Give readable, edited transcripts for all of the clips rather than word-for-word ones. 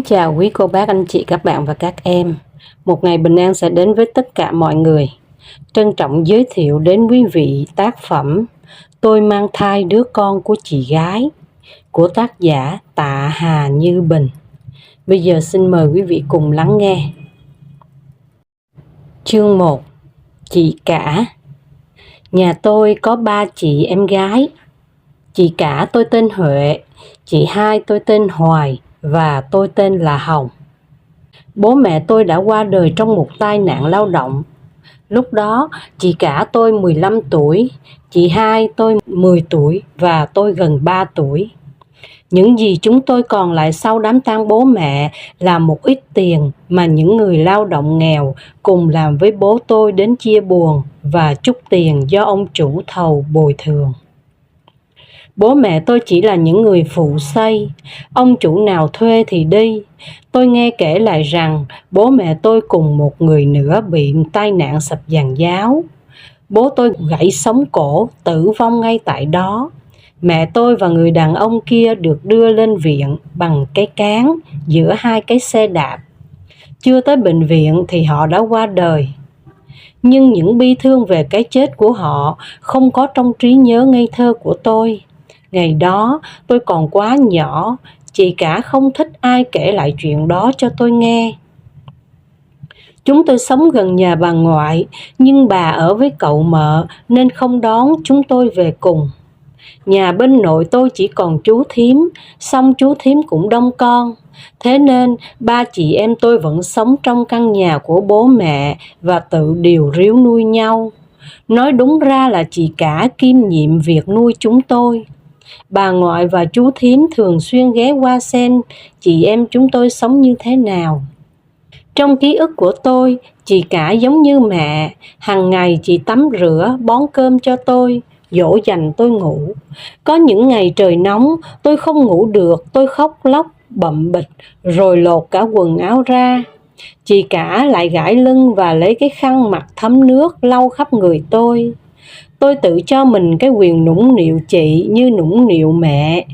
chào quý cô bác, anh chị, các bạn và các em. Một ngày bình an sẽ đến với tất cả mọi người. Trân trọng giới thiệu đến quý vị tác phẩm Tôi mang thai đứa con của chị gái của tác giả Tạ Hà Như Bình. Bây giờ xin mời quý vị cùng lắng nghe. Chương 1. Chị cả. Nhà tôi có 3 chị em gái. Chị cả tôi tên Huệ, chị hai tôi tên Hoài và tôi tên là Hồng. Bố mẹ tôi đã qua đời trong một tai nạn lao động. Lúc đó chị cả tôi 15 tuổi, chị hai tôi 10 tuổi và tôi gần 3 tuổi. Những gì chúng tôi còn lại sau đám tang bố mẹ là một ít tiền mà những người lao động nghèo cùng làm với bố tôi đến chia buồn và chút tiền do ông chủ thầu bồi thường. Bố mẹ tôi chỉ là những người phụ xây, ông chủ nào thuê thì đi. Tôi nghe kể lại rằng bố mẹ tôi cùng một người nữa bị tai nạn sập giàn giáo. Bố tôi gãy sống cổ, tử vong ngay tại đó. Mẹ tôi và người đàn ông kia được đưa lên viện bằng cái cáng giữa hai cái xe đạp. Chưa tới bệnh viện thì họ đã qua đời. Nhưng những bi thương về cái chết của họ không có trong trí nhớ ngây thơ của tôi. Ngày đó tôi còn quá nhỏ, chị cả không thích ai kể lại chuyện đó cho tôi nghe. Chúng tôi sống gần nhà bà ngoại, nhưng bà ở với cậu mợ nên không đón chúng tôi về cùng. Nhà bên nội tôi chỉ còn chú thím, song chú thím cũng đông con. Thế nên 3 chị em tôi vẫn sống trong căn nhà của bố mẹ và tự điều ríu nuôi nhau. Nói đúng ra là chị cả kiêm nhiệm việc nuôi chúng tôi. Bà ngoại và chú thím thường xuyên ghé qua xem chị em chúng tôi sống như thế nào. Trong ký ức của tôi, chị cả giống như mẹ, hàng ngày chị tắm rửa, bón cơm cho tôi, dỗ dành tôi ngủ. Có những ngày trời nóng, tôi không ngủ được, tôi khóc lóc, bậm bịch, rồi lột cả quần áo ra. Chị cả lại gãi lưng và lấy cái khăn mặt thấm nước lau khắp người tôi. Tôi tự cho mình cái quyền nũng nịu chị như nũng nịu mẹ.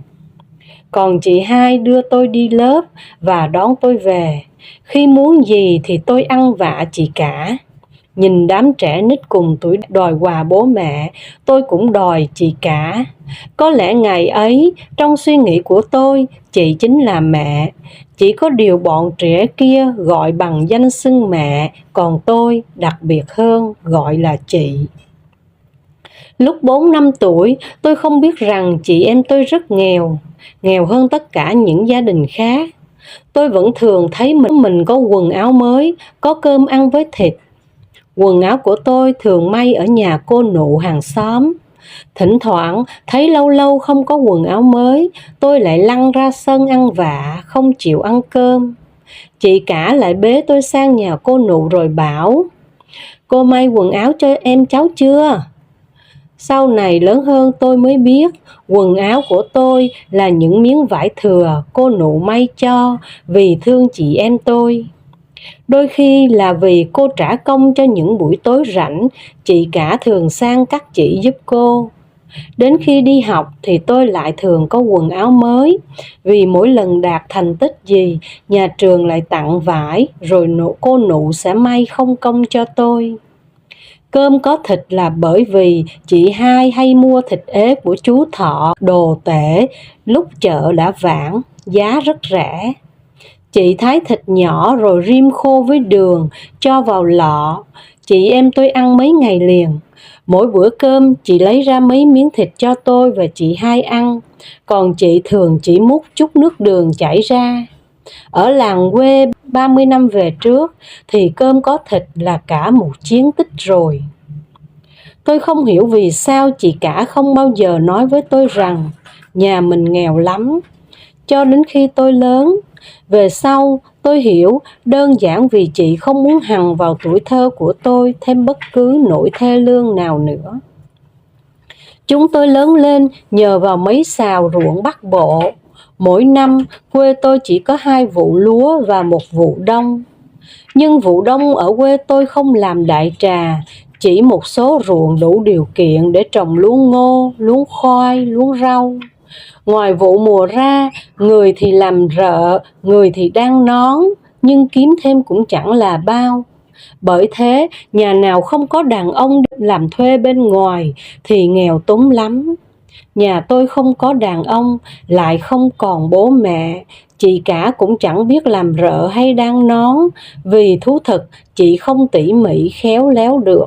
Còn chị hai đưa tôi đi lớp và đón tôi về. Khi muốn gì thì tôi ăn vạ chị cả. Nhìn đám trẻ nít cùng tuổi đòi quà bố mẹ, tôi cũng đòi chị cả. Có lẽ ngày ấy, trong suy nghĩ của tôi, chị chính là mẹ. Chỉ có điều bọn trẻ kia gọi bằng danh xưng mẹ, còn tôi đặc biệt hơn gọi là chị. Lúc 4-5 tuổi, tôi không biết rằng chị em tôi rất nghèo, nghèo hơn tất cả những gia đình khác. Tôi vẫn thường thấy mình có quần áo mới, có cơm ăn với thịt. Quần áo của tôi thường may ở nhà cô nụ hàng xóm. Thỉnh thoảng thấy lâu lâu không có quần áo mới, tôi lại lăn ra sân ăn vạ, không chịu ăn cơm. Chị cả lại bế tôi sang nhà cô nụ rồi bảo: "Cô may quần áo cho em cháu chưa?" Sau này lớn hơn tôi mới biết quần áo của tôi là những miếng vải thừa cô nụ may cho vì thương chị em tôi. Đôi khi là vì cô trả công cho những buổi tối rảnh, chị cả thường sang cắt chỉ giúp cô. Đến khi đi học thì tôi lại thường có quần áo mới, vì mỗi lần đạt thành tích gì, nhà trường lại tặng vải, rồi cô nụ sẽ may không công cho tôi. Cơm có thịt là bởi vì chị hai hay mua thịt ế của chú Thọ đồ tể, lúc chợ đã vãn, giá rất rẻ. Chị thái thịt nhỏ rồi rim khô với đường, cho vào lọ. Chị em tôi ăn mấy ngày liền. Mỗi bữa cơm chị lấy ra mấy miếng thịt cho tôi và chị hai ăn, còn chị thường chỉ múc chút nước đường chảy ra. Ở làng quê 30 năm về trước thì cơm có thịt là cả một chiến tích rồi. Tôi không hiểu vì sao chị cả không bao giờ nói với tôi rằng nhà mình nghèo lắm. Cho đến khi tôi lớn, về sau tôi hiểu đơn giản vì chị không muốn hằn vào tuổi thơ của tôi thêm bất cứ nỗi thê lương nào nữa. Chúng tôi lớn lên nhờ vào mấy sào ruộng Bắc Bộ. Mỗi năm quê tôi chỉ có 2 vụ lúa và 1 vụ đông. Nhưng vụ đông ở quê tôi không làm đại trà, chỉ một số ruộng đủ điều kiện để trồng lúa ngô, lúa khoai, lúa rau. Ngoài vụ mùa ra, người thì làm rợ, người thì đan nón, nhưng kiếm thêm cũng chẳng là bao. Bởi thế, nhà nào không có đàn ông làm thuê bên ngoài thì nghèo túng lắm. Nhà tôi không có đàn ông, lại không còn bố mẹ, chị cả cũng chẳng biết làm rợ hay đan nón, vì thú thực chị không tỉ mỉ khéo léo được.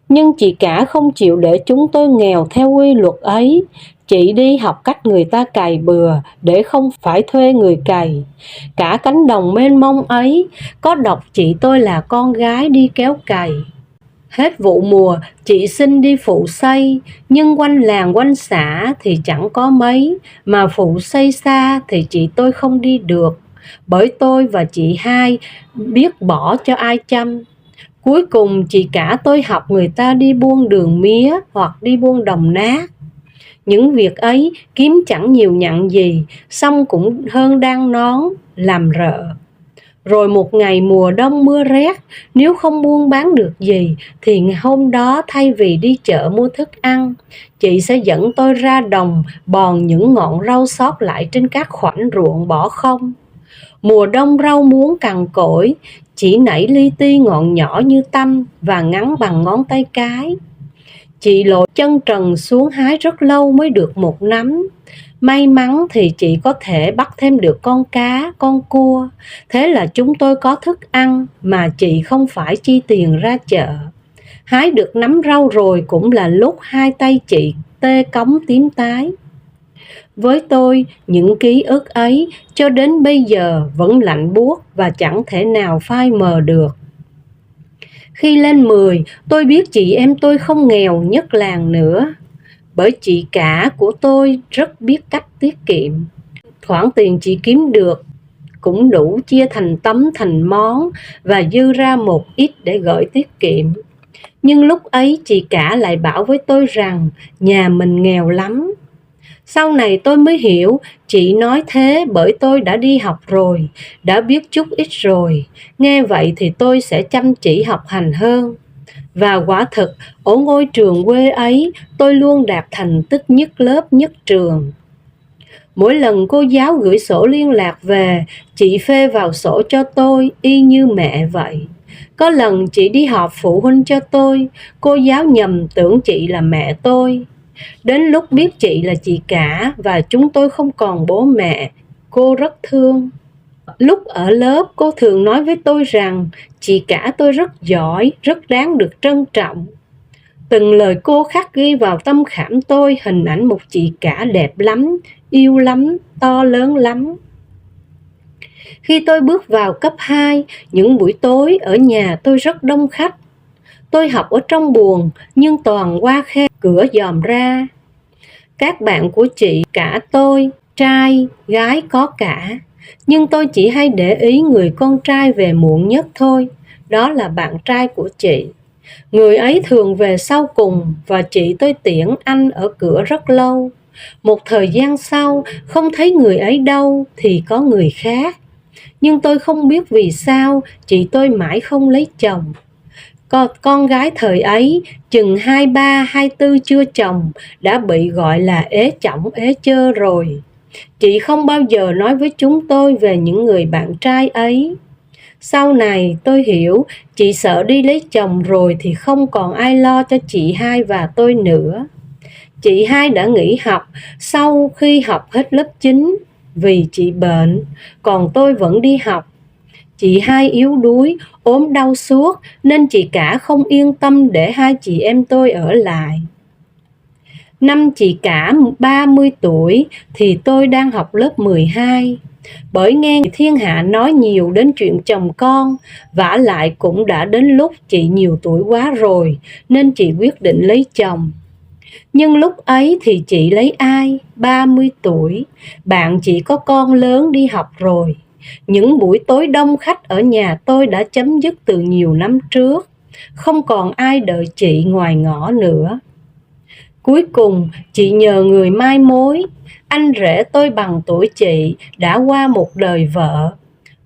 Nhưng chị cả không chịu để chúng tôi nghèo theo quy luật ấy. Chị đi học cách người ta cày bừa để không phải thuê người cày. Cả cánh đồng mênh mông ấy, có độc chị tôi là con gái đi kéo cày. Hết vụ mùa, chị xin đi phụ xây, nhưng quanh làng quanh xã thì chẳng có mấy, mà phụ xây xa thì chị tôi không đi được, bởi tôi và chị hai biết bỏ cho ai chăm. Cuối cùng chị cả tôi học người ta đi buôn đường mía hoặc đi buôn đồng nát. Những việc ấy kiếm chẳng nhiều nhặn gì, xong cũng hơn đan nón, làm rợ. Rồi một ngày mùa đông mưa rét, nếu không buôn bán được gì thì hôm đó thay vì đi chợ mua thức ăn, chị sẽ dẫn tôi ra đồng bòn những ngọn rau sót lại trên các khoảnh ruộng bỏ không. Mùa đông rau muống cằn cỗi, chỉ nảy li ti ngọn nhỏ như tăm và ngắn bằng ngón tay cái. Chị lội chân trần xuống hái rất lâu mới được một nắm. May mắn thì chị có thể bắt thêm được con cá, con cua. Thế là chúng tôi có thức ăn mà chị không phải chi tiền ra chợ. Hái được nắm rau rồi cũng là lúc hai tay chị tê cống tím tái. Với tôi, những ký ức ấy cho đến bây giờ vẫn lạnh buốt và chẳng thể nào phai mờ được. Khi lên 10, tôi biết chị em tôi không nghèo nhất làng nữa, bởi chị cả của tôi rất biết cách tiết kiệm. Khoản tiền chị kiếm được cũng đủ chia thành tấm thành món và dư ra một ít để gửi tiết kiệm. Nhưng lúc ấy chị cả lại bảo với tôi rằng nhà mình nghèo lắm. Sau này tôi mới hiểu chị nói thế bởi tôi đã đi học rồi, đã biết chút ít rồi. Nghe vậy thì tôi sẽ chăm chỉ học hành hơn. Và quả thực, ở ngôi trường quê ấy, tôi luôn đạt thành tích nhất lớp nhất trường. Mỗi lần cô giáo gửi sổ liên lạc về, chị phê vào sổ cho tôi y như mẹ vậy. Có lần chị đi họp phụ huynh cho tôi, cô giáo nhầm tưởng chị là mẹ tôi. Đến lúc biết chị là chị cả và chúng tôi không còn bố mẹ, cô rất thương. Lúc ở lớp, cô thường nói với tôi rằng chị cả tôi rất giỏi, rất đáng được trân trọng. Từng lời cô khắc ghi vào tâm khảm tôi hình ảnh một chị cả đẹp lắm, yêu lắm, to lớn lắm. Khi tôi bước vào cấp 2, những buổi tối ở nhà tôi rất đông khách. Tôi học ở trong buồng nhưng toàn qua khe cửa dòm ra. Các bạn của chị cả tôi, trai, gái có cả. Nhưng tôi chỉ hay để ý người con trai về muộn nhất thôi, đó là bạn trai của chị. Người ấy thường về sau cùng và chị tôi tiễn anh ở cửa rất lâu. Một thời gian sau, không thấy người ấy đâu thì có người khác. Nhưng tôi không biết vì sao chị tôi mãi không lấy chồng. Con gái thời ấy, chừng 23, 24 chưa chồng, đã bị gọi là ế chỏng ế chơ rồi. Chị không bao giờ nói với chúng tôi về những người bạn trai ấy. Sau này tôi hiểu chị sợ đi lấy chồng rồi thì không còn ai lo cho chị hai và tôi nữa. Chị hai đã nghỉ học sau khi học hết lớp 9 vì chị bệnh, còn tôi vẫn đi học. Chị hai yếu đuối, ốm đau suốt nên chị cả không yên tâm để hai chị em tôi ở lại. Năm chị cả 30 tuổi thì tôi đang học lớp 12. Bởi nghe thiên hạ nói nhiều đến chuyện chồng con, vả lại cũng đã đến lúc chị nhiều tuổi quá rồi nên chị quyết định lấy chồng. Nhưng lúc ấy thì chị lấy ai? 30 tuổi, bạn chị có con lớn đi học rồi. Những buổi tối đông khách ở nhà tôi đã chấm dứt từ nhiều năm trước. Không còn ai đợi chị ngoài ngõ nữa. Cuối cùng, chị nhờ người mai mối. Anh rể tôi bằng tuổi chị đã qua một đời vợ.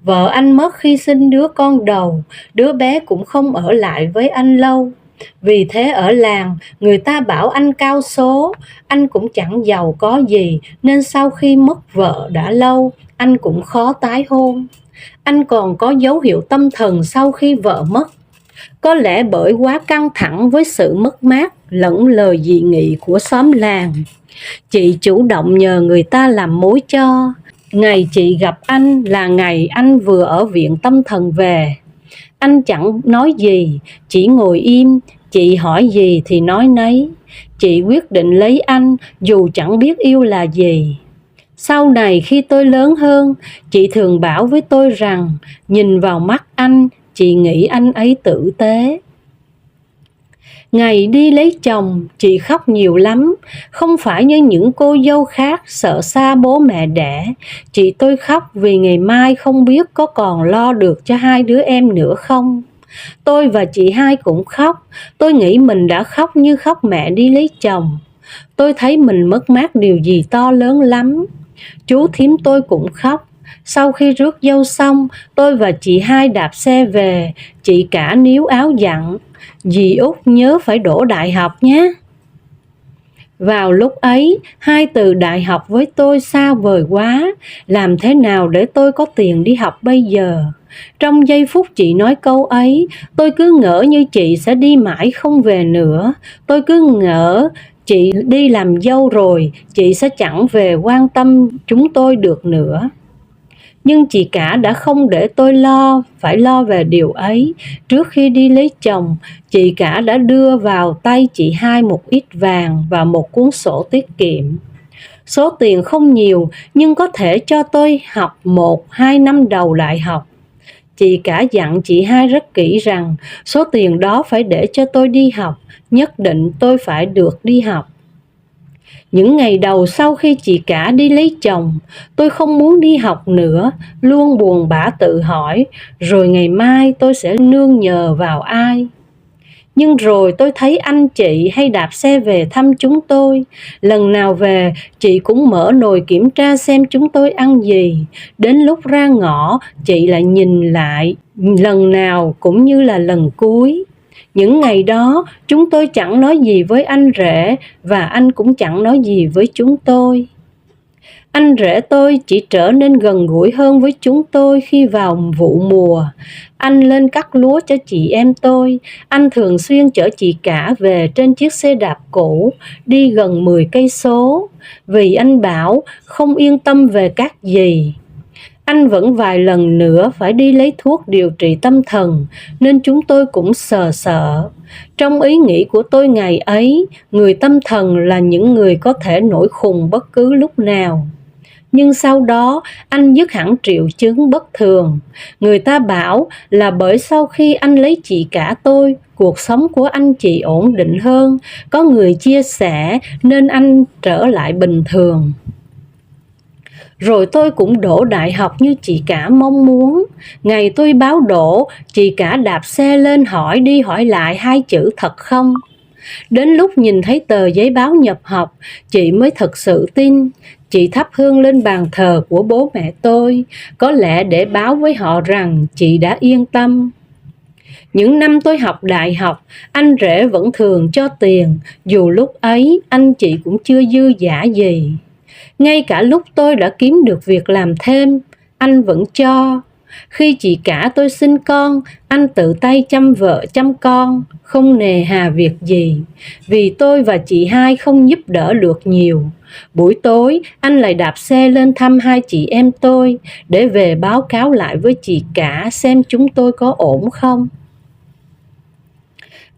Vợ anh mất khi sinh đứa con đầu, đứa bé cũng không ở lại với anh lâu. Vì thế ở làng, người ta bảo anh cao số. Anh cũng chẳng giàu có gì, nên sau khi mất vợ đã lâu, anh cũng khó tái hôn. Anh còn có dấu hiệu tâm thần sau khi vợ mất. Có lẽ bởi quá căng thẳng với sự mất mát lẫn lời dị nghị của xóm làng, chị chủ động nhờ người ta làm mối cho. Ngày chị gặp anh là ngày anh vừa ở viện tâm thần về. Anh chẳng nói gì, chỉ ngồi im, chị hỏi gì thì nói nấy. Chị quyết định lấy anh dù chẳng biết yêu là gì. Sau này khi tôi lớn hơn, chị thường bảo với tôi rằng nhìn vào mắt anh, chị nghĩ anh ấy tử tế. Ngày đi lấy chồng, chị khóc nhiều lắm, không phải như những cô dâu khác sợ xa bố mẹ đẻ. Chị tôi khóc vì ngày mai không biết có còn lo được cho hai đứa em nữa không. Tôi và chị hai cũng khóc. Tôi nghĩ mình đã khóc như khóc mẹ đi lấy chồng. Tôi thấy mình mất mát điều gì to lớn lắm. Chú thím tôi cũng khóc. Sau khi rước dâu xong, tôi và chị hai đạp xe về. Chị cả níu áo dặn: dì Út nhớ phải đỗ đại học nhé. Vào lúc ấy, hai từ đại học với tôi xa vời quá. Làm thế nào để tôi có tiền đi học bây giờ? Trong giây phút chị nói câu ấy, tôi cứ ngỡ như chị sẽ đi mãi không về nữa. Tôi cứ ngỡ chị đi làm dâu rồi, chị sẽ chẳng về quan tâm chúng tôi được nữa. Nhưng chị cả đã không để tôi phải lo về điều ấy. Trước khi đi lấy chồng, chị cả đã đưa vào tay chị hai một ít vàng và một cuốn sổ tiết kiệm. Số tiền không nhiều nhưng có thể cho tôi học 1-2 năm đầu đại học. Chị cả dặn chị hai rất kỹ rằng số tiền đó phải để cho tôi đi học, nhất định tôi phải được đi học. Những ngày đầu sau khi chị cả đi lấy chồng, tôi không muốn đi học nữa, luôn buồn bã tự hỏi, rồi ngày mai tôi sẽ nương nhờ vào ai? Nhưng rồi tôi thấy anh chị hay đạp xe về thăm chúng tôi. Lần nào về, chị cũng mở nồi kiểm tra xem chúng tôi ăn gì. Đến lúc ra ngõ, chị lại nhìn lại, lần nào cũng như là lần cuối. Những ngày đó, chúng tôi chẳng nói gì với anh rể và anh cũng chẳng nói gì với chúng tôi. Anh rể tôi chỉ trở nên gần gũi hơn với chúng tôi khi vào vụ mùa. Anh lên cắt lúa cho chị em tôi. Anh thường xuyên chở chị cả về trên chiếc xe đạp cũ, đi gần 10 cây số, vì anh bảo không yên tâm về các dì. Anh vẫn vài lần nữa phải đi lấy thuốc điều trị tâm thần, nên chúng tôi cũng sợ. Trong ý nghĩ của tôi ngày ấy, người tâm thần là những người có thể nổi khùng bất cứ lúc nào. Nhưng sau đó, anh dứt hẳn triệu chứng bất thường. Người ta bảo là bởi sau khi anh lấy chị cả tôi, cuộc sống của anh chị ổn định hơn, có người chia sẻ nên anh trở lại bình thường. Rồi tôi cũng đỗ đại học như chị cả mong muốn. Ngày tôi báo đỗ, chị cả đạp xe lên hỏi đi hỏi lại 2 chữ thật không. Đến lúc nhìn thấy tờ giấy báo nhập học, chị mới thật sự tin. Chị thắp hương lên bàn thờ của bố mẹ tôi, có lẽ để báo với họ rằng chị đã yên tâm. Những năm tôi học đại học, anh rể vẫn thường cho tiền, dù lúc ấy anh chị cũng chưa dư dả gì. Ngay cả lúc tôi đã kiếm được việc làm thêm, anh vẫn cho. Khi chị cả tôi sinh con, anh tự tay chăm vợ chăm con, không nề hà việc gì, vì tôi và chị hai không giúp đỡ được nhiều. Buổi tối, anh lại đạp xe lên thăm 2 chị em tôi, để về báo cáo lại với chị cả xem chúng tôi có ổn không.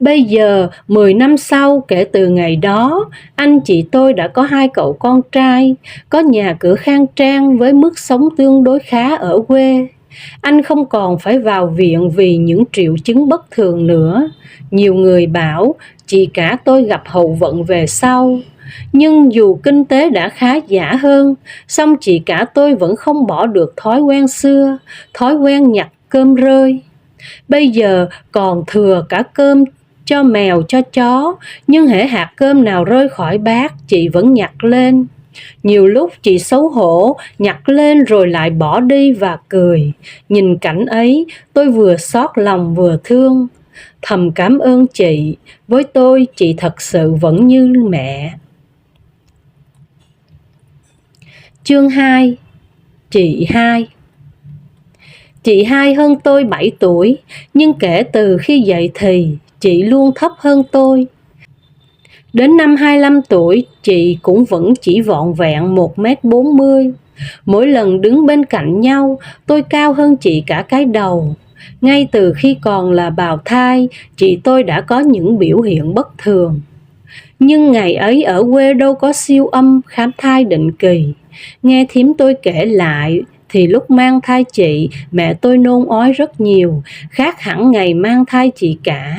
Bây giờ, 10 năm sau kể từ ngày đó, anh chị tôi đã có 2 cậu con trai, có nhà cửa khang trang với mức sống tương đối khá ở quê. Anh không còn phải vào viện vì những triệu chứng bất thường nữa. Nhiều người bảo chị cả tôi gặp hậu vận về sau. Nhưng dù kinh tế đã khá giả hơn, song chị cả tôi vẫn không bỏ được thói quen xưa, thói quen nhặt cơm rơi. Bây giờ còn thừa cả cơm cho mèo cho chó, nhưng hễ hạt cơm nào rơi khỏi bát, chị vẫn nhặt lên. Nhiều lúc chị xấu hổ, nhặt lên rồi lại bỏ đi và cười. Nhìn cảnh ấy, tôi vừa xót lòng vừa thương. thầm cảm ơn chị, với tôi chị thật sự vẫn như mẹ. Chương 2. Chị hai. Chị hai hơn tôi 7 tuổi, nhưng kể từ khi dậy thì chị luôn thấp hơn tôi. Đến năm 25 tuổi, chị cũng vẫn chỉ vọn vẹn 1m40. Mỗi lần đứng bên cạnh nhau, tôi cao hơn chị cả cái đầu. Ngay từ khi còn là bào thai, chị tôi đã có những biểu hiện bất thường. Nhưng ngày ấy ở quê đâu có siêu âm khám thai định kỳ. Nghe thím tôi kể lại thì lúc mang thai chị, mẹ tôi nôn ói rất nhiều, khác hẳn ngày mang thai chị cả.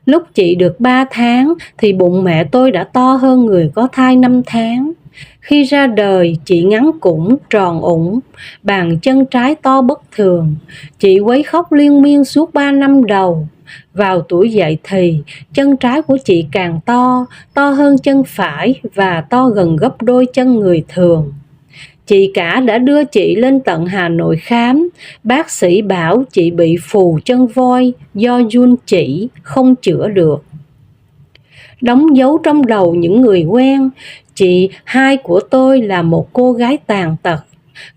Lúc chị được 3 tháng thì bụng mẹ tôi đã to hơn người có thai 5 tháng. Khi ra đời, chị ngắn cũn, tròn ủng, bàn chân trái to bất thường. Chị quấy khóc liên miên suốt 3 năm đầu. Vào tuổi dậy thì, chân trái của chị càng to hơn chân phải và to gần gấp đôi chân người thường. Chị cả đã đưa chị lên tận Hà Nội khám, bác sĩ bảo chị bị phù chân voi do giun chỉ, không chữa được. Đóng dấu trong đầu những người quen, chị hai của tôi là một cô gái tàn tật,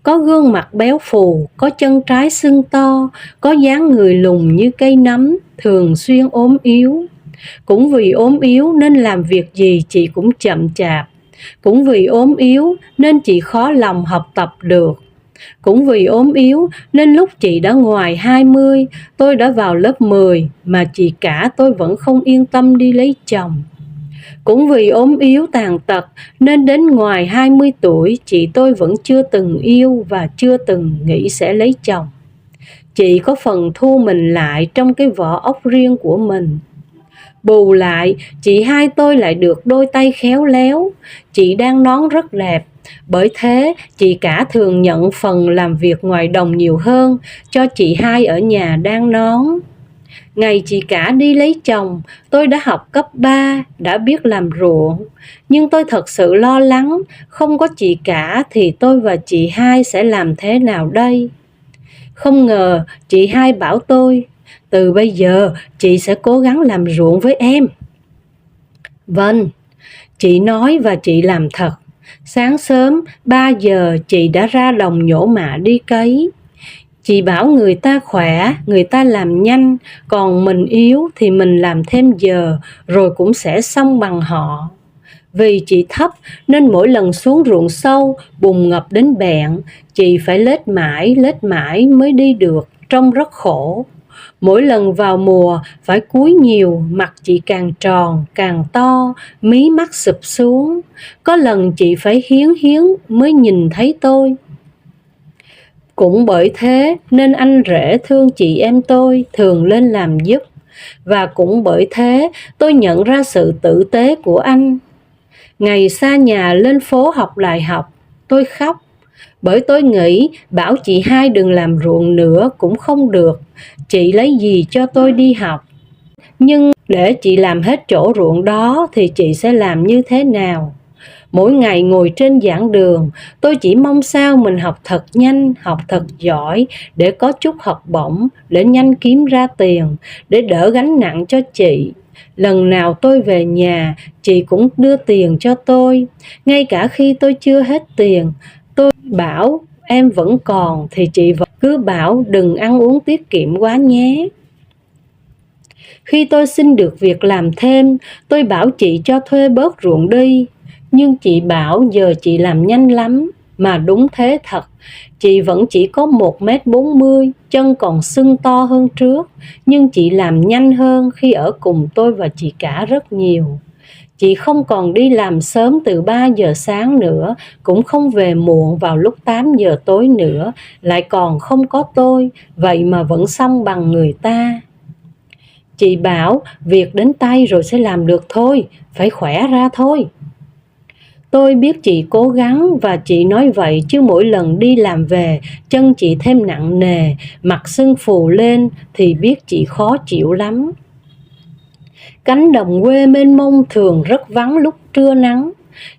có gương mặt béo phù, có chân trái sưng to, có dáng người lùn như cây nấm, thường xuyên ốm yếu. Cũng vì ốm yếu nên làm việc gì chị cũng chậm chạp. Cũng vì ốm yếu nên chị khó lòng học tập được. Cũng vì ốm yếu nên lúc chị đã ngoài 20, tôi đã vào lớp 10 mà chị cả tôi vẫn không yên tâm đi lấy chồng. Cũng vì ốm yếu tàn tật nên đến ngoài 20 tuổi chị tôi vẫn chưa từng yêu và chưa từng nghĩ sẽ lấy chồng. Chị có phần thu mình lại trong cái vỏ ốc riêng của mình. Bù lại, chị hai tôi lại được đôi tay khéo léo. Chị đang nón rất đẹp, bởi thế chị cả thường nhận phần làm việc ngoài đồng nhiều hơn, cho chị hai ở nhà đang nón. Ngày chị cả đi lấy chồng, tôi đã học cấp 3, đã biết làm ruộng. Nhưng tôi thật sự lo lắng, không có chị cả thì tôi và chị hai sẽ làm thế nào đây? Không ngờ chị hai bảo tôi, từ bây giờ chị sẽ cố gắng làm ruộng với em. Vâng, chị nói và chị làm thật. Sáng sớm 3 giờ chị đã ra đồng nhổ mạ đi cấy. Chị bảo người ta khỏe, người ta làm nhanh, còn mình yếu thì mình làm thêm giờ rồi cũng sẽ xong bằng họ. Vì chị thấp nên mỗi lần xuống ruộng sâu, bùn ngập đến bẹn, chị phải lết mãi mới đi được, trông rất khổ. Mỗi lần vào mùa phải cúi nhiều, mặt chị càng tròn, càng to, mí mắt sụp xuống. Có lần chị phải hiến mới nhìn thấy tôi. Cũng bởi thế nên anh rể thương chị em tôi thường lên làm giúp. Và cũng bởi thế tôi nhận ra sự tử tế của anh. Ngày xa nhà lên phố học đại học, tôi khóc. Bởi tôi nghĩ bảo chị hai đừng làm ruộng nữa cũng không được. Chị lấy gì cho tôi đi học? Nhưng để chị làm hết chỗ ruộng đó thì chị sẽ làm như thế nào? Mỗi ngày ngồi trên giảng đường, tôi chỉ mong sao mình học thật nhanh, học thật giỏi để có chút học bổng, để nhanh kiếm ra tiền, để đỡ gánh nặng cho chị. Lần nào tôi về nhà, chị cũng đưa tiền cho tôi. Ngay cả khi tôi chưa hết tiền, tôi bảo em vẫn còn thì chị vẫn cứ bảo đừng ăn uống tiết kiệm quá nhé. Khi tôi xin được việc làm thêm, tôi bảo chị cho thuê bớt ruộng đi. Nhưng chị bảo giờ chị làm nhanh lắm, mà đúng thế thật. Chị vẫn chỉ có 1m40, chân còn sưng to hơn trước, nhưng chị làm nhanh hơn khi ở cùng tôi và chị cả rất nhiều. Chị không còn đi làm sớm từ 3 giờ sáng nữa, cũng không về muộn vào lúc 8 giờ tối nữa, lại còn không có tôi, vậy mà vẫn xong bằng người ta. Chị bảo việc đến tay rồi sẽ làm được thôi, phải khỏe ra thôi. Tôi biết chị cố gắng và chị nói vậy chứ mỗi lần đi làm về, chân chị thêm nặng nề, mặt sưng phù lên thì biết chị khó chịu lắm. Cánh đồng quê mênh mông thường rất vắng lúc trưa nắng,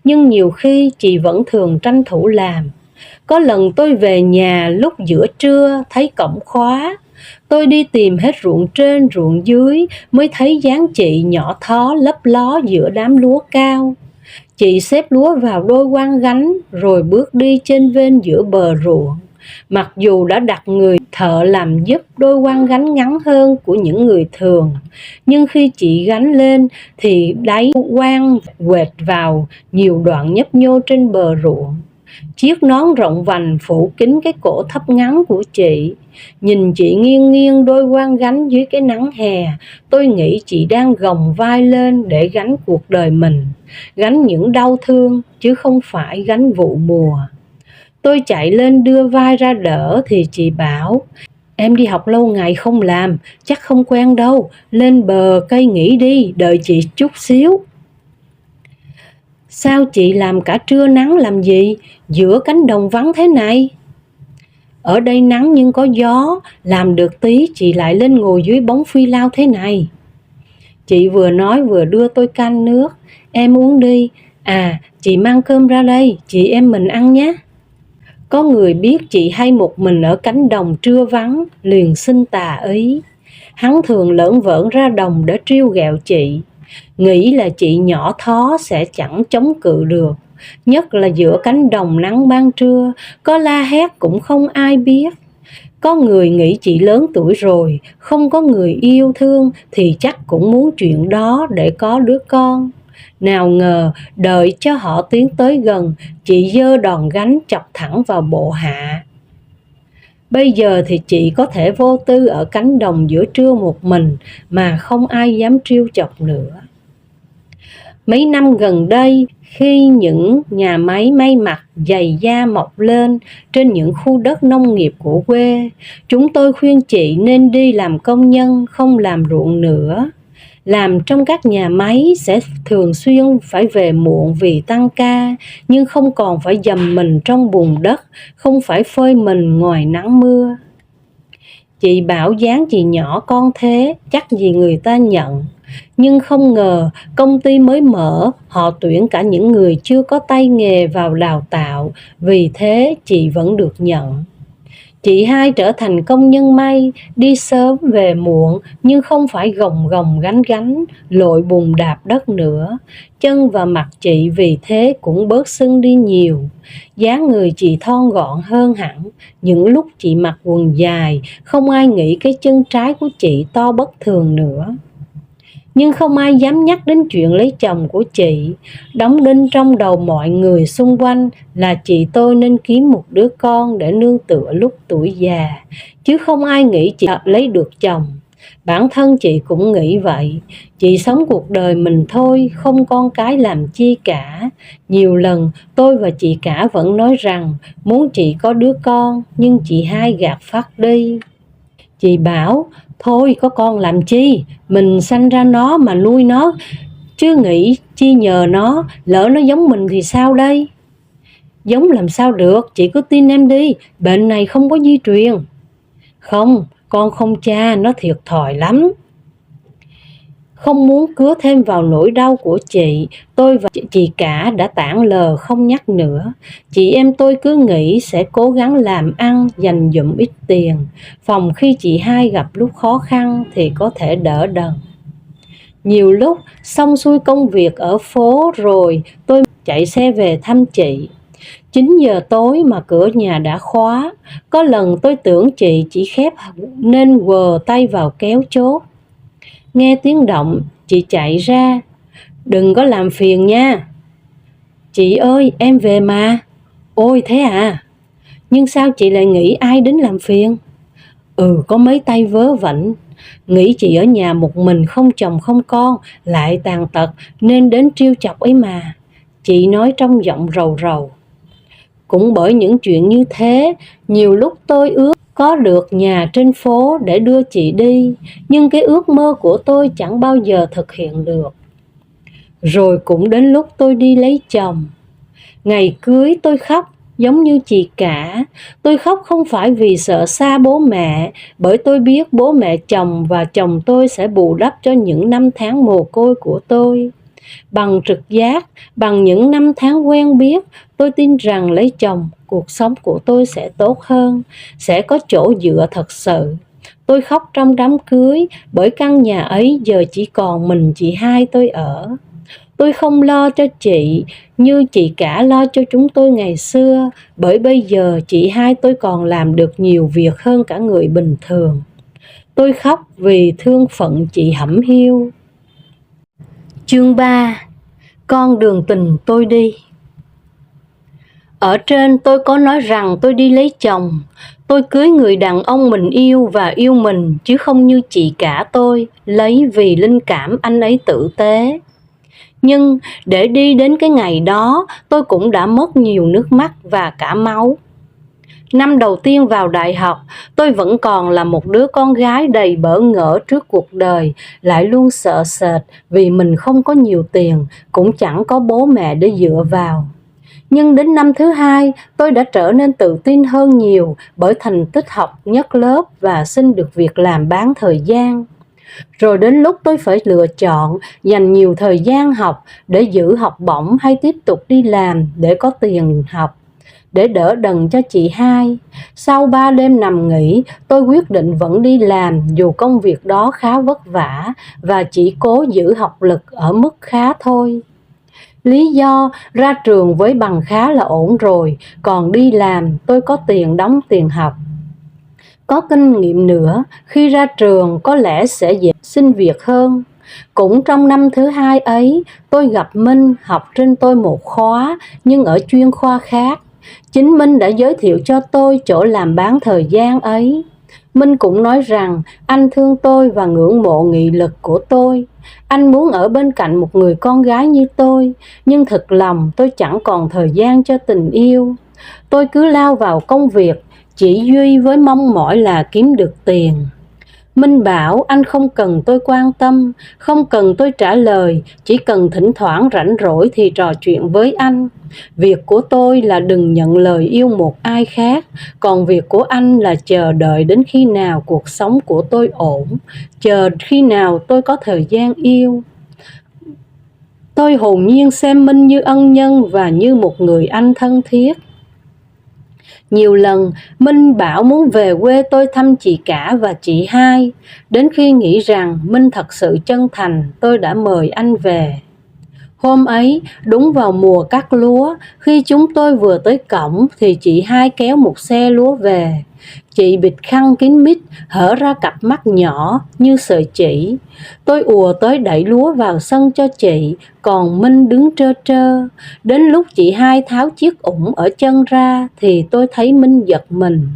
nhưng nhiều khi chị vẫn thường tranh thủ làm. Có lần tôi về nhà lúc giữa trưa thấy cổng khóa, Tôi đi tìm hết ruộng trên ruộng dưới mới thấy dáng chị nhỏ thó lấp ló giữa đám lúa cao. Chị xếp lúa vào đôi quang gánh rồi bước đi trên vên giữa bờ ruộng. Mặc dù đã đặt người thợ làm giúp đôi quang gánh ngắn hơn của những người thường, nhưng khi chị gánh lên thì đáy quang quệt vào nhiều đoạn nhấp nhô trên bờ ruộng. Chiếc nón rộng vành phủ kín cái cổ thấp ngắn của chị. Nhìn chị nghiêng nghiêng đôi quang gánh dưới cái nắng hè, tôi nghĩ chị đang gồng vai lên để gánh cuộc đời mình, gánh những đau thương chứ không phải gánh vụ mùa. Tôi chạy lên đưa vai ra đỡ thì chị bảo: "Em đi học lâu ngày không làm, chắc không quen đâu, lên bờ cây nghỉ đi, đợi chị chút xíu." "Sao chị làm cả trưa nắng làm gì, giữa cánh đồng vắng thế này?" "Ở đây nắng nhưng có gió, làm được tí chị lại lên ngồi dưới bóng phi lao thế này." Chị vừa nói vừa đưa tôi can nước: "Em uống đi, à chị mang cơm ra đây, chị em mình ăn nhé." Có người biết chị hay một mình ở cánh đồng trưa vắng, liền xin tà ý. Hắn thường lởn vởn ra đồng để trêu ghẹo chị, nghĩ là chị nhỏ thó sẽ chẳng chống cự được. Nhất là giữa cánh đồng nắng ban trưa, có la hét cũng không ai biết. Có người nghĩ chị lớn tuổi rồi, không có người yêu thương thì chắc cũng muốn chuyện đó để có đứa con. Nào ngờ đợi cho họ tiến tới gần, chị giơ đòn gánh chọc thẳng vào bộ hạ. Bây giờ thì chị có thể vô tư ở cánh đồng giữa trưa một mình mà không ai dám trêu chọc nữa. Mấy năm gần đây, khi những nhà máy may mặc giày da mọc lên trên những khu đất nông nghiệp của quê, chúng tôi khuyên chị nên đi làm công nhân, không làm ruộng nữa. Làm trong các nhà máy sẽ thường xuyên phải về muộn vì tăng ca, nhưng không còn phải dầm mình trong bùn đất, không phải phơi mình ngoài nắng mưa. Chị bảo dáng chị nhỏ con thế, chắc gì người ta nhận. Nhưng không ngờ công ty mới mở, họ tuyển cả những người chưa có tay nghề vào đào tạo, vì thế chị vẫn được nhận. Chị hai trở thành công nhân may, đi sớm về muộn nhưng không phải gồng gồng gánh, lội bùn đạp đất nữa. Chân và mặt chị vì thế cũng bớt sưng đi nhiều. Dáng người chị thon gọn hơn hẳn, những lúc chị mặc quần dài, không ai nghĩ cái chân trái của chị to bất thường nữa. Nhưng không ai dám nhắc đến chuyện lấy chồng của chị. Đóng đinh trong đầu mọi người xung quanh là chị tôi nên kiếm một đứa con để nương tựa lúc tuổi già, chứ không ai nghĩ chị lấy được chồng. Bản thân chị cũng nghĩ vậy. Chị sống cuộc đời mình thôi, không con cái làm chi cả. Nhiều lần tôi và chị cả vẫn nói rằng muốn chị có đứa con, nhưng chị hai gạt phắt đi. Chị bảo: "Thôi có con làm chi, mình sanh ra nó mà nuôi nó, chứ nghĩ chi nhờ nó, lỡ nó giống mình thì sao đây?" "Giống làm sao được, chị cứ tin em đi, bệnh này không có di truyền." "Không, con không cha, nó thiệt thòi lắm." Không muốn cứa thêm vào nỗi đau của chị, tôi và chị cả đã tản lờ không nhắc nữa. Chị em tôi cứ nghĩ sẽ cố gắng làm ăn, dành dụm ít tiền, phòng khi chị hai gặp lúc khó khăn thì có thể đỡ đần. Nhiều lúc xong xuôi công việc ở phố rồi, tôi chạy xe về thăm chị. 9 giờ tối mà cửa nhà đã khóa. Có lần tôi tưởng chị chỉ khép nên quờ tay vào kéo chốt. Nghe tiếng động, chị chạy ra: "Đừng có làm phiền nha." "Chị ơi, em về mà." "Ôi thế à? Nhưng sao chị lại nghĩ ai đến làm phiền?" Có mấy tay vớ vẩn, nghĩ chị ở nhà một mình không chồng không con, lại tàn tật nên đến trêu chọc ấy mà." Chị nói trong giọng rầu rầu. Cũng bởi những chuyện như thế, nhiều lúc tôi ước có được nhà trên phố để đưa chị đi, nhưng cái ước mơ của tôi chẳng bao giờ thực hiện được. Rồi cũng đến lúc tôi đi lấy chồng. Ngày cưới tôi khóc giống như chị cả. Tôi khóc không phải vì sợ xa bố mẹ, bởi tôi biết bố mẹ chồng và chồng tôi sẽ bù đắp cho những năm tháng mồ côi của tôi. Bằng trực giác, bằng những năm tháng quen biết, tôi tin rằng lấy chồng, cuộc sống của tôi sẽ tốt hơn, sẽ có chỗ dựa thật sự. Tôi khóc trong đám cưới bởi căn nhà ấy giờ chỉ còn mình chị hai tôi ở. Tôi không lo cho chị như chị cả lo cho chúng tôi ngày xưa, bởi bây giờ chị hai tôi còn làm được nhiều việc hơn cả người bình thường. Tôi khóc vì thương phận chị hẩm hiu. Chương 3. Con đường tình tôi đi. Ở trên tôi có nói rằng tôi đi lấy chồng. Tôi cưới người đàn ông mình yêu và yêu mình, chứ không như chị cả tôi, lấy vì linh cảm anh ấy tử tế. Nhưng để đi đến cái ngày đó, tôi cũng đã mất nhiều nước mắt và cả máu. Năm đầu tiên vào đại học, tôi vẫn còn là một đứa con gái đầy bỡ ngỡ trước cuộc đời, lại luôn sợ sệt vì mình không có nhiều tiền, cũng chẳng có bố mẹ để dựa vào. Nhưng đến năm thứ hai, tôi đã trở nên tự tin hơn nhiều bởi thành tích học nhất lớp và xin được việc làm bán thời gian. Rồi đến lúc tôi phải lựa chọn dành nhiều thời gian học để giữ học bổng hay tiếp tục đi làm để có tiền học, để đỡ đần cho chị hai. Sau 3 đêm nằm nghỉ, tôi quyết định vẫn đi làm dù công việc đó khá vất vả và chỉ cố giữ học lực ở mức khá thôi. Lý do ra trường với bằng khá là ổn rồi, còn đi làm tôi có tiền đóng tiền học. Có kinh nghiệm nữa, khi ra trường có lẽ sẽ dễ xin việc hơn. Cũng trong năm thứ hai ấy, tôi gặp Minh học trên tôi một khóa nhưng ở chuyên khoa khác. Chính Minh đã giới thiệu cho tôi chỗ làm bán thời gian ấy. Minh cũng nói rằng anh thương tôi và ngưỡng mộ nghị lực của tôi. Anh muốn ở bên cạnh một người con gái như tôi, nhưng thực lòng tôi chẳng còn thời gian cho tình yêu. Tôi cứ lao vào công việc, chỉ duy với mong mỏi là kiếm được tiền. Minh bảo anh không cần tôi quan tâm, không cần tôi trả lời, chỉ cần thỉnh thoảng rảnh rỗi thì trò chuyện với anh. Việc của tôi là đừng nhận lời yêu một ai khác, còn việc của anh là chờ đợi đến khi nào cuộc sống của tôi ổn, chờ khi nào tôi có thời gian yêu. Tôi hồn nhiên xem Minh như ân nhân và như một người anh thân thiết. Nhiều lần Minh bảo muốn về quê tôi thăm chị cả và chị hai. Đến khi nghĩ rằng Minh thật sự chân thành, tôi đã mời anh về. Hôm ấy, đúng vào mùa cắt lúa, khi chúng tôi vừa tới cổng thì chị hai kéo một xe lúa về. Chị bịt khăn kín mít, hở ra cặp mắt nhỏ như sợi chỉ. Tôi ùa tới đẩy lúa vào sân cho chị, còn Minh đứng trơ trơ. Đến lúc chị hai tháo chiếc ủng ở chân ra thì tôi thấy Minh giật mình.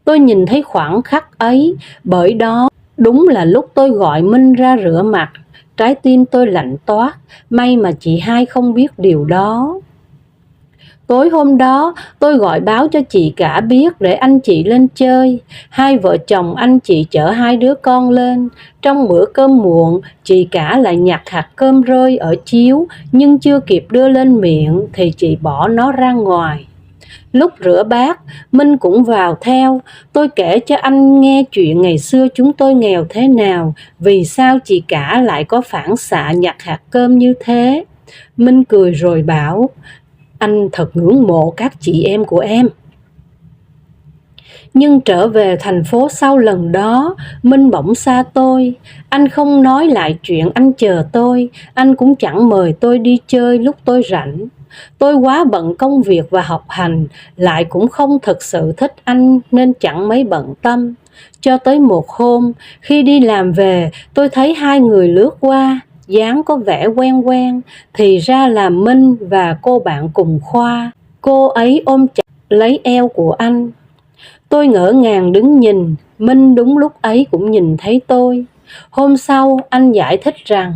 Tôi nhìn thấy khoảnh khắc ấy, bởi đó đúng là lúc tôi gọi Minh ra rửa mặt. Trái tim tôi lạnh toát, may mà chị hai không biết điều đó. Tối hôm đó, tôi gọi báo cho chị cả biết để anh chị lên chơi. Hai vợ chồng anh chị chở hai đứa con lên. Trong bữa cơm muộn, chị cả lại nhặt hạt cơm rơi ở chiếu, nhưng chưa kịp đưa lên miệng thì chị bỏ nó ra ngoài. Lúc rửa bát, Minh cũng vào theo. Tôi kể cho anh nghe chuyện ngày xưa chúng tôi nghèo thế nào, vì sao chị cả lại có phản xạ nhặt hạt cơm như thế. Minh cười rồi bảo, anh thật ngưỡng mộ các chị em của em. Nhưng trở về thành phố sau lần đó, Minh bỗng xa tôi. Anh không nói lại chuyện anh chờ tôi, anh cũng chẳng mời tôi đi chơi lúc tôi rảnh. Tôi quá bận công việc và học hành, lại cũng không thực sự thích anh nên chẳng mấy bận tâm. Cho tới một hôm, khi đi làm về, tôi thấy hai người lướt qua, dáng có vẻ quen quen, thì ra là Minh và cô bạn cùng khoa. Cô ấy ôm chặt lấy eo của anh. Tôi ngỡ ngàng đứng nhìn, Minh đúng lúc ấy cũng nhìn thấy tôi. Hôm sau, anh giải thích rằng,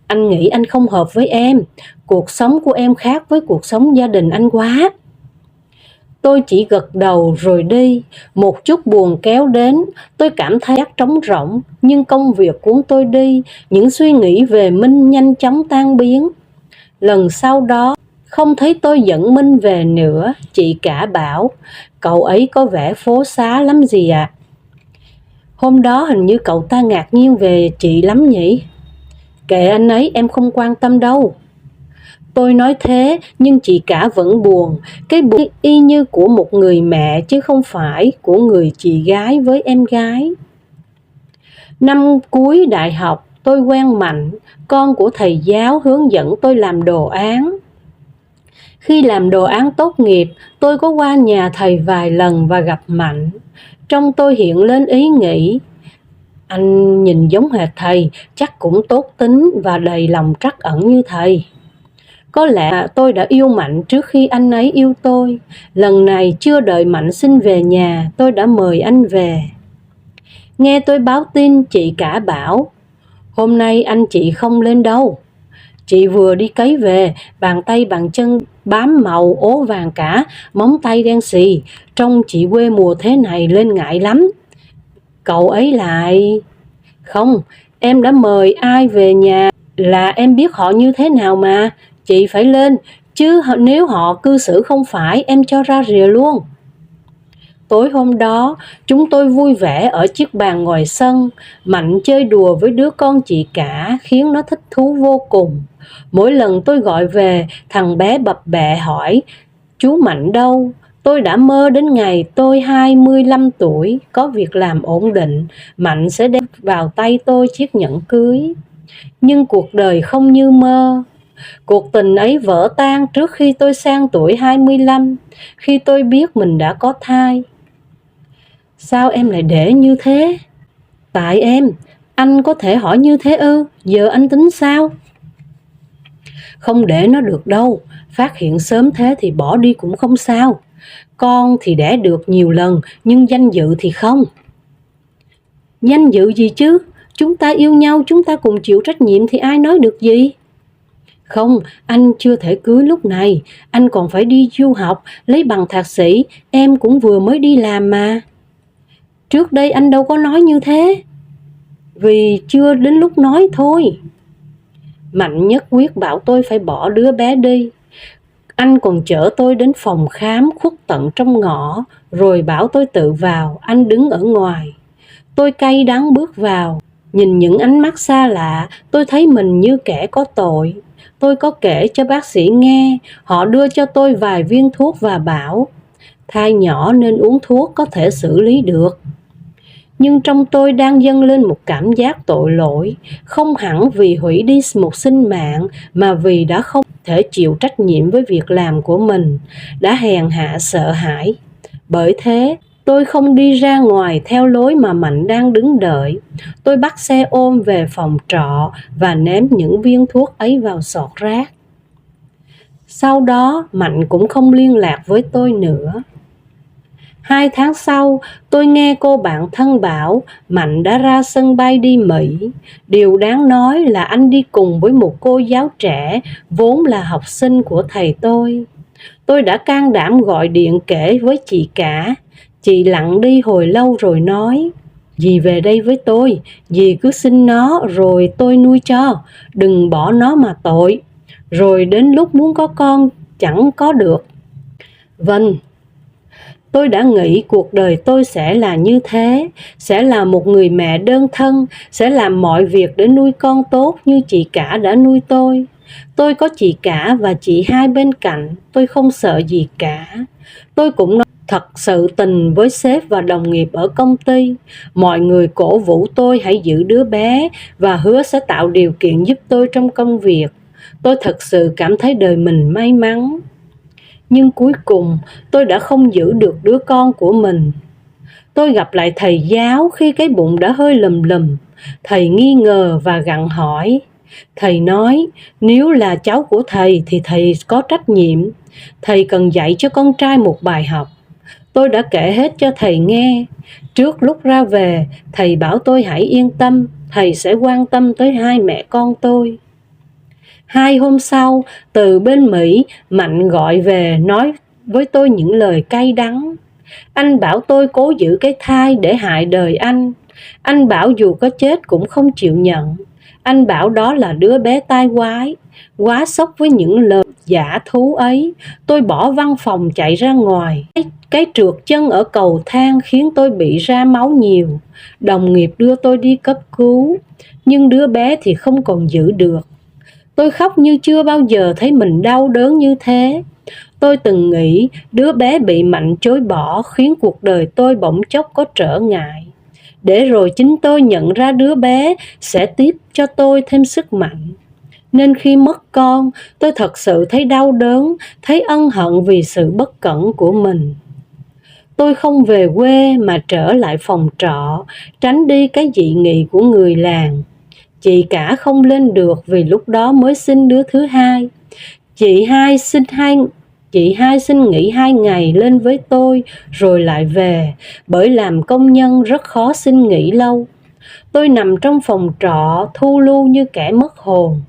anh nghĩ anh không hợp với em, cuộc sống của em khác với cuộc sống gia đình anh quá. Tôi chỉ gật đầu rồi đi. Một chút buồn kéo đến, tôi cảm thấy trống rỗng, nhưng công việc cuốn tôi đi, những suy nghĩ về Minh nhanh chóng tan biến. Lần sau đó, không thấy tôi dẫn Minh về nữa, chị cả bảo, cậu ấy có vẻ phố xá lắm gì ạ. Hôm đó hình như cậu ta ngạc nhiên về chị lắm nhỉ? Kệ anh ấy, em không quan tâm đâu. Tôi nói thế, nhưng chị cả vẫn buồn, cái buồn y như của một người mẹ chứ không phải của người chị gái với em gái. Năm cuối đại học, tôi quen Mạnh, con của thầy giáo hướng dẫn tôi làm đồ án. Khi làm đồ án tốt nghiệp, tôi có qua nhà thầy vài lần và gặp Mạnh. Trong tôi hiện lên ý nghĩ, anh nhìn giống hệt thầy, chắc cũng tốt tính và đầy lòng trắc ẩn như thầy. Có lẽ tôi đã yêu Mạnh trước khi anh ấy yêu tôi. Lần này chưa đợi Mạnh xin về nhà, tôi đã mời anh về. Nghe tôi báo tin, chị cả bảo, hôm nay anh chị không lên đâu. Chị vừa đi cấy về, bàn tay bàn chân bám màu ố vàng cả, móng tay đen xì, trông chị quê mùa thế này lên ngại lắm. Cậu ấy lại... Không, em đã mời ai về nhà là em biết họ như thế nào mà, chị phải lên, chứ nếu họ cư xử không phải em cho ra rìa luôn. Tối hôm đó, chúng tôi vui vẻ ở chiếc bàn ngoài sân. Mạnh chơi đùa với đứa con chị cả khiến nó thích thú vô cùng. Mỗi lần tôi gọi về, thằng bé bập bẹ hỏi, chú Mạnh đâu? Tôi đã mơ đến ngày tôi 25 tuổi, có việc làm ổn định, Mạnh sẽ đem vào tay tôi chiếc nhẫn cưới. Nhưng cuộc đời không như mơ. Cuộc tình ấy vỡ tan trước khi tôi sang tuổi 25, khi tôi biết mình đã có thai. Sao em lại để như thế? Tại em, anh có thể hỏi như thế ư? Giờ anh tính sao? Không để nó được đâu, phát hiện sớm thế thì bỏ đi cũng không sao. Con thì đẻ được nhiều lần, nhưng danh dự thì không. Danh dự gì chứ? Chúng ta yêu nhau, chúng ta cùng chịu trách nhiệm thì ai nói được gì? Không, anh chưa thể cưới lúc này, anh còn phải đi du học, lấy bằng thạc sĩ, em cũng vừa mới đi làm mà. Trước đây anh đâu có nói như thế. Vì chưa đến lúc nói thôi. Mạnh nhất quyết bảo tôi phải bỏ đứa bé đi. Anh còn chở tôi đến phòng khám khuất tận trong ngõ, rồi bảo tôi tự vào, anh đứng ở ngoài. Tôi cay đắng bước vào, nhìn những ánh mắt xa lạ, tôi thấy mình như kẻ có tội. Tôi có kể cho bác sĩ nghe, họ đưa cho tôi vài viên thuốc và bảo, thai nhỏ nên uống thuốc có thể xử lý được. Nhưng trong tôi đang dâng lên một cảm giác tội lỗi, không hẳn vì hủy đi một sinh mạng, mà vì đã không thể chịu trách nhiệm với việc làm của mình, đã hèn hạ sợ hãi. Bởi thế, tôi không đi ra ngoài theo lối mà Mạnh đang đứng đợi. Tôi bắt xe ôm về phòng trọ và ném những viên thuốc ấy vào sọt rác. Sau đó, Mạnh cũng không liên lạc với tôi nữa. 2 tháng sau, tôi nghe cô bạn thân bảo Mạnh đã ra sân bay đi Mỹ. Điều đáng nói là anh đi cùng với một cô giáo trẻ, vốn là học sinh của thầy tôi. Tôi đã can đảm gọi điện kể với chị cả. Chị lặng đi hồi lâu rồi nói, dì về đây với tôi, dì cứ xin nó rồi tôi nuôi cho, đừng bỏ nó mà tội. Rồi đến lúc muốn có con chẳng có được. Vâng. Tôi đã nghĩ cuộc đời tôi sẽ là như thế, sẽ là một người mẹ đơn thân, sẽ làm mọi việc để nuôi con tốt như chị cả đã nuôi tôi. Tôi có chị cả và chị hai bên cạnh, tôi không sợ gì cả. Tôi cũng nói thật sự tình với sếp và đồng nghiệp ở công ty. Mọi người cổ vũ tôi hãy giữ đứa bé và hứa sẽ tạo điều kiện giúp tôi trong công việc. Tôi thật sự cảm thấy đời mình may mắn. Nhưng cuối cùng tôi đã không giữ được đứa con của mình. Tôi gặp lại thầy giáo khi cái bụng đã hơi lùm lùm. Thầy nghi ngờ và gặng hỏi. Thầy nói nếu là cháu của thầy thì thầy có trách nhiệm. Thầy cần dạy cho con trai một bài học. Tôi đã kể hết cho thầy nghe. Trước lúc ra về, thầy bảo tôi hãy yên tâm, thầy sẽ quan tâm tới hai mẹ con tôi. 2 hôm sau, từ bên Mỹ, Mạnh gọi về nói với tôi những lời cay đắng. Anh bảo tôi cố giữ cái thai để hại đời anh. Anh bảo dù có chết cũng không chịu nhận. Anh bảo đó là đứa bé tai quái. Quá sốc với những lời giả thú ấy, tôi bỏ văn phòng chạy ra ngoài. Cái trượt chân ở cầu thang khiến tôi bị ra máu nhiều. Đồng nghiệp đưa tôi đi cấp cứu, nhưng đứa bé thì không còn giữ được. Tôi khóc như chưa bao giờ thấy mình đau đớn như thế. Tôi từng nghĩ đứa bé bị Mạnh chối bỏ khiến cuộc đời tôi bỗng chốc có trở ngại. để rồi chính tôi nhận ra đứa bé sẽ tiếp cho tôi thêm sức mạnh. Nên khi mất con, tôi thật sự thấy đau đớn, thấy ân hận vì sự bất cẩn của mình. Tôi không về quê mà trở lại phòng trọ, tránh đi cái dị nghị của người làng. Chị cả không lên được vì lúc đó mới sinh đứa thứ hai. Chị hai xin nghỉ 2 ngày lên với tôi rồi lại về, bởi làm công nhân rất khó xin nghỉ lâu. Tôi nằm trong phòng trọ thu lu như kẻ mất hồn.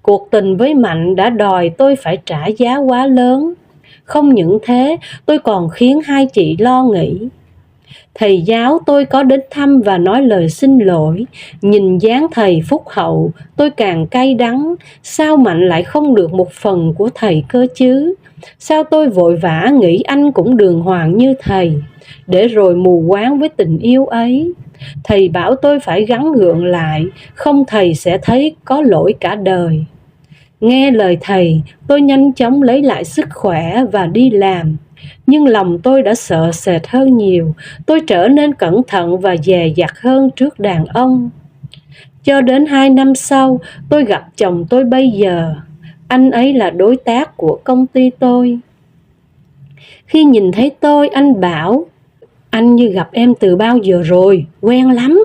Cuộc tình với Mạnh đã đòi tôi phải trả giá quá lớn. Không những thế, tôi còn khiến hai chị lo nghĩ. Thầy giáo tôi có đến thăm và nói lời xin lỗi. Nhìn dáng thầy phúc hậu, tôi càng cay đắng. Sao Mạnh lại không được một phần của thầy cơ chứ? Sao tôi vội vã nghĩ anh cũng đường hoàng như thầy, để rồi mù quáng với tình yêu ấy? Thầy bảo tôi phải gắng gượng lại, không thầy sẽ thấy có lỗi cả đời. Nghe lời thầy, tôi nhanh chóng lấy lại sức khỏe và đi làm. Nhưng lòng tôi đã sợ sệt hơn nhiều. Tôi trở nên cẩn thận và dè dặt hơn trước đàn ông. Cho đến 2 năm sau, tôi gặp chồng tôi bây giờ. Anh ấy là đối tác của công ty tôi. Khi nhìn thấy tôi, anh bảo: "Anh như gặp em từ bao giờ rồi, quen lắm."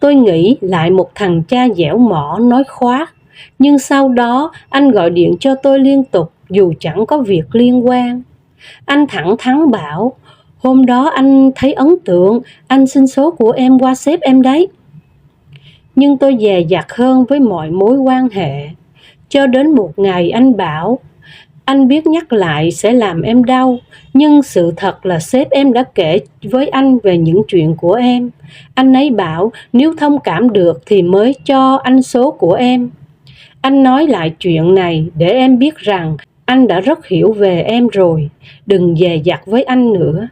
Tôi nghĩ lại một thằng cha dẻo mỏ nói khoác. Nhưng sau đó anh gọi điện cho tôi liên tục dù chẳng có việc liên quan. Anh thẳng thắn bảo: "Hôm đó anh thấy ấn tượng, anh xin số của em qua sếp em đấy." Nhưng tôi dè dặt hơn với mọi mối quan hệ. Cho đến một ngày anh bảo: "Anh biết nhắc lại sẽ làm em đau, nhưng sự thật là sếp em đã kể với anh về những chuyện của em. Anh ấy bảo nếu thông cảm được thì mới cho anh số của em. Anh nói lại chuyện này để em biết rằng anh đã rất hiểu về em rồi. Đừng dè dặt với anh nữa.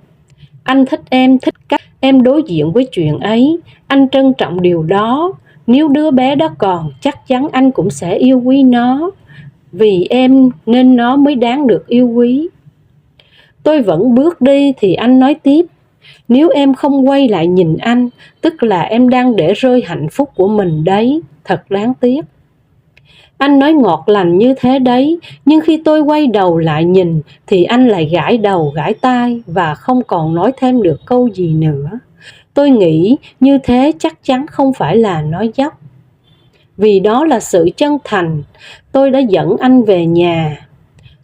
Anh thích em, thích cách em đối diện với chuyện ấy. Anh trân trọng điều đó. Nếu đứa bé đó còn, chắc chắn anh cũng sẽ yêu quý nó. Vì em nên nó mới đáng được yêu quý." Tôi vẫn bước đi thì anh nói tiếp: "Nếu em không quay lại nhìn anh, tức là em đang để rơi hạnh phúc của mình đấy. Thật đáng tiếc." Anh nói ngọt lành như thế đấy, nhưng khi tôi quay đầu lại nhìn thì anh lại gãi đầu gãi tai và không còn nói thêm được câu gì nữa. Tôi nghĩ như thế chắc chắn không phải là nói dóc. Vì đó là sự chân thành, tôi đã dẫn anh về nhà.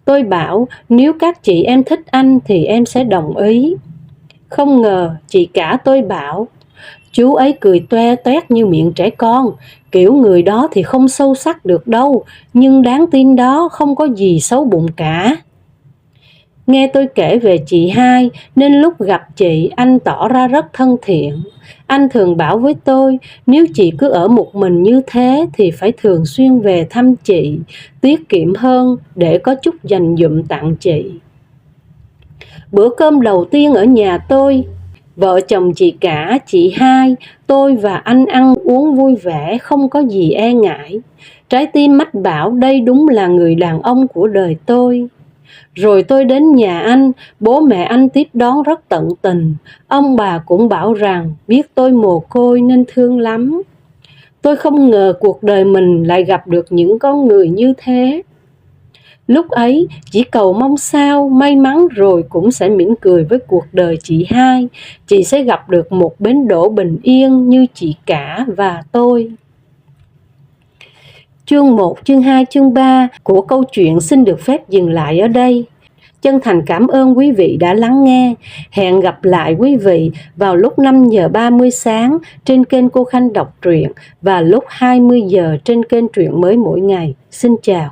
Tôi bảo nếu các chị em thích anh thì em sẽ đồng ý. Không ngờ chị cả tôi bảo: "Chú ấy cười toe toét như miệng trẻ con, kiểu người đó thì không sâu sắc được đâu, nhưng đáng tin đó, không có gì xấu bụng cả." Nghe tôi kể về chị hai nên lúc gặp chị anh tỏ ra rất thân thiện. Anh thường bảo với tôi nếu chị cứ ở một mình như thế thì phải thường xuyên về thăm chị, tiết kiệm hơn để có chút dành dụm tặng chị. Bữa cơm đầu tiên ở nhà tôi, vợ chồng chị cả, chị hai, tôi và anh ăn uống vui vẻ, không có gì e ngại. Trái tim mách bảo đây đúng là người đàn ông của đời tôi. Rồi tôi đến nhà anh, bố mẹ anh tiếp đón rất tận tình. Ông bà cũng bảo rằng biết tôi mồ côi nên thương lắm. Tôi không ngờ cuộc đời mình lại gặp được những con người như thế. Lúc ấy chỉ cầu mong sao may mắn rồi cũng sẽ mỉm cười với cuộc đời chị hai. Chị sẽ gặp được một bến đỗ bình yên như chị cả và tôi. Chương 1, chương 2, chương 3 của câu chuyện xin được phép dừng lại ở đây. Chân thành cảm ơn quý vị đã lắng nghe. Hẹn gặp lại quý vị vào lúc 5 giờ 30 sáng trên kênh Cô Khanh Đọc Truyện và lúc 20 giờ trên kênh Truyện Mới Mỗi Ngày. Xin chào.